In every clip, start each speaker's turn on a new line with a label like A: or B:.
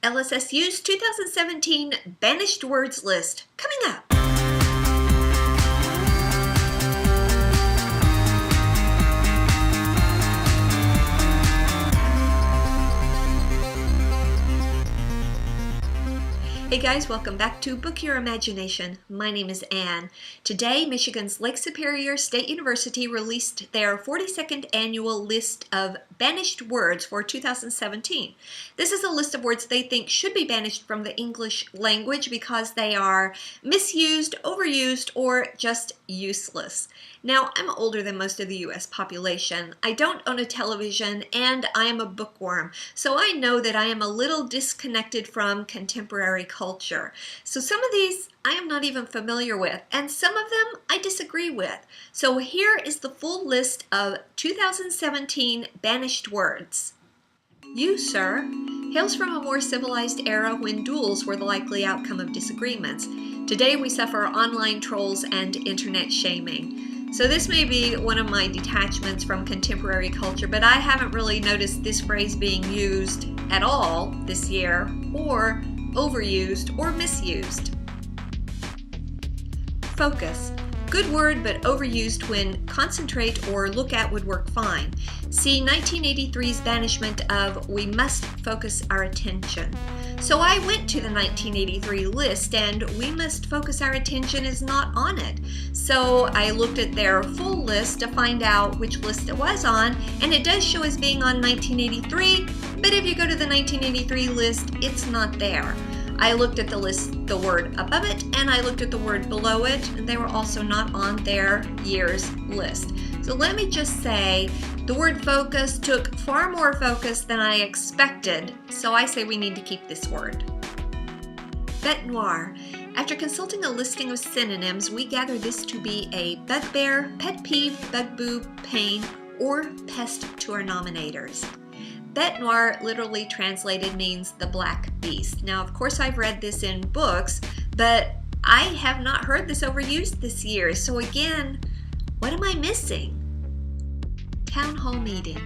A: LSSU's 2017 Banished Words List coming up. Hey guys, welcome back to Book Your Imagination. My name is Anne. Today, Michigan's Lake Superior State University released their 42nd annual list of banished words for 2017. This is a list of words they think should be banished from the English language because they are misused, overused, or just useless. Now, I'm older than most of the U.S. population. I don't own a television, and I am a bookworm, so I know that I am a little disconnected from contemporary culture. So some of these I am not even familiar with, and some of them I disagree with. So here is the full list of 2017 banished words. You, sir, hails from a more civilized era when duels were the likely outcome of disagreements. Today we suffer online trolls and internet shaming. So this may be one of my detachments from contemporary culture, but I haven't really noticed this phrase being used at all this year, or overused or misused. Focus. Good word, but overused when concentrate or look at would work fine. See 1983's banishment of we must focus our attention. So I went to the 1983 list, and we must focus our attention is not on it. So I looked at their full list to find out which list it was on, and it does show as being on 1983, but if you go to the 1983 list, it's not there. I looked at the list, the word above it, and I looked at the word below it, and they were also not on their year's list. So let me just say, the word focus took far more focus than I expected, so I say we need to keep this word. Bête noire. After consulting a listing of synonyms, we gather this to be a bugbear, pet peeve, bugaboo, pain, or pest to our nominators. Bête noire literally translated means the black beast. Now, of course, I've read this in books, but I have not heard this overused this year. So again, what am I missing? Town hall meeting.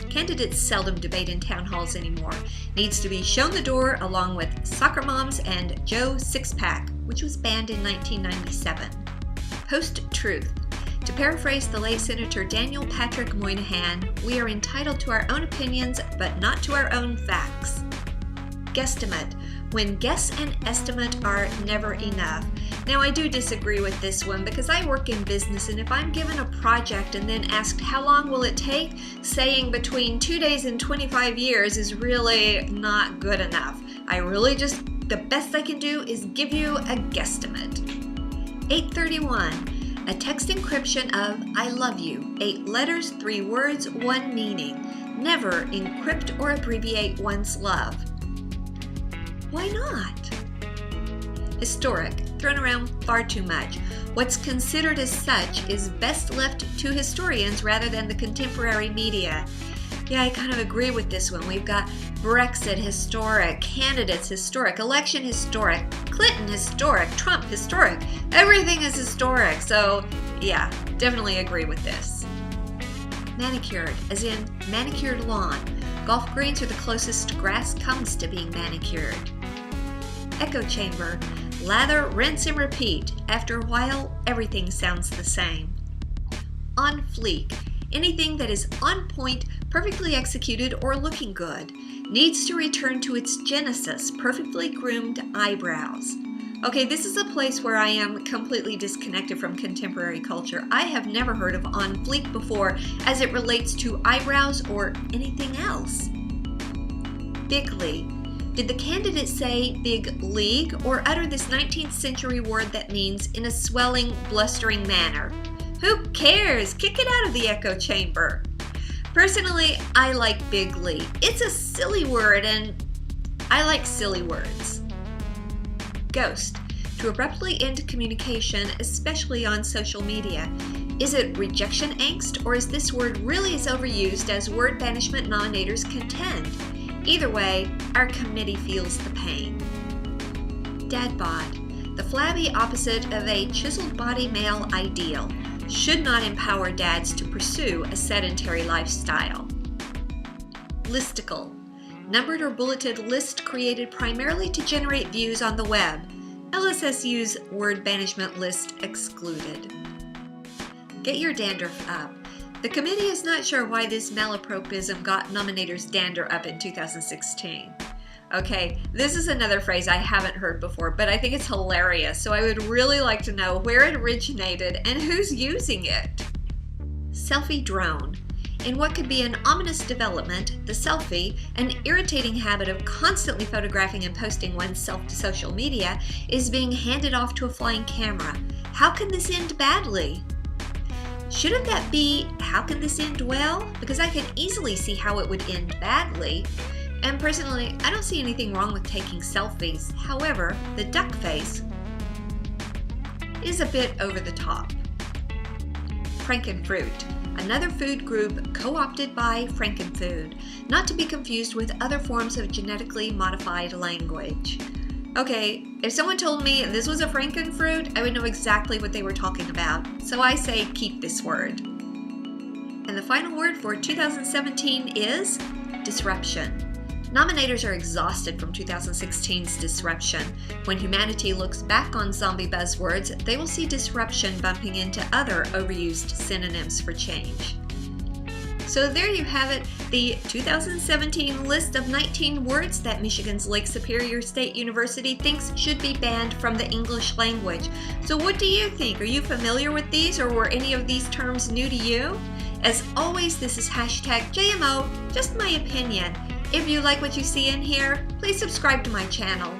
A: Candidates seldom debate in town halls anymore. Needs to be shown the door along with Soccer Moms and Joe Sixpack, which was banned in 1997. Post-truth. To paraphrase the late Senator Daniel Patrick Moynihan, we are entitled to our own opinions, but not to our own facts. Guesstimate. When guess and estimate are never enough. Now, I do disagree with this one because I work in business, and if I'm given a project and then asked how long will it take, saying between 2 days and 25 years is really not good enough. The best I can do is give you a guesstimate. 831. A text encryption of I love you, 8 letters, 3 words, 1 meaning. Never encrypt or abbreviate one's love. Why not? Historic, thrown around far too much. What's considered as such is best left to historians rather than the contemporary media. Yeah, I kind of agree with this one. We've got Brexit historic, candidates historic, election historic, Clinton historic, Trump historic. Everything is historic. So yeah, definitely agree with this. Manicured, as in manicured lawn. Golf greens are the closest grass comes to being manicured. Echo chamber. Lather, rinse, and repeat. After a while, everything sounds the same. On fleek. Anything that is on point, perfectly executed, or looking good. Needs to return to its genesis, perfectly groomed eyebrows. Okay, this is a place where I am completely disconnected from contemporary culture. I have never heard of on fleek before as it relates to eyebrows or anything else. Bigly. Did the candidate say big league or utter this 19th century word that means in a swelling, blustering manner? Who cares? Kick it out of the echo chamber. Personally, I like bigly. It's a silly word, and I like silly words. Ghost. To abruptly end communication, especially on social media. Is it rejection angst, or is this word really as overused as word banishment nominators contend? Either way, our committee feels the pain. Dad bod. The flabby opposite of a chiseled body male ideal. Should not empower dads to pursue a sedentary lifestyle. Listicle. numbered or bulleted list created primarily to generate views on the web. LSSU's word banishment list excluded. Get your dandruff up. The committee is not sure why this malapropism got nominators' dander up in 2016. Okay, this is another phrase I haven't heard before, but I think it's hilarious, so I would really like to know where it originated and who's using it. Selfie drone. In what could be an ominous development, the selfie, an irritating habit of constantly photographing and posting oneself to social media, is being handed off to a flying camera. How can this end badly? Shouldn't that be, how can this end well? Because I can easily see how it would end badly. And personally, I don't see anything wrong with taking selfies. However, the duck face is a bit over the top. Frankenfruit, another food group co-opted by Frankenfood, not to be confused with other forms of genetically modified language. Okay, if someone told me this was a Frankenfruit, I would know exactly what they were talking about. So I say keep this word. And the final word for 2017 is disruption. Nominators are exhausted from 2016's disruption. When humanity looks back on zombie buzzwords, they will see disruption bumping into other overused synonyms for change. So there you have it, the 2017 list of 19 words that Michigan's Lake Superior State University thinks should be banned from the English language. So what do you think? Are you familiar with these, or were any of these terms new to you? As always, this is #JMO, just my opinion. If you like what you see in here, please subscribe to my channel.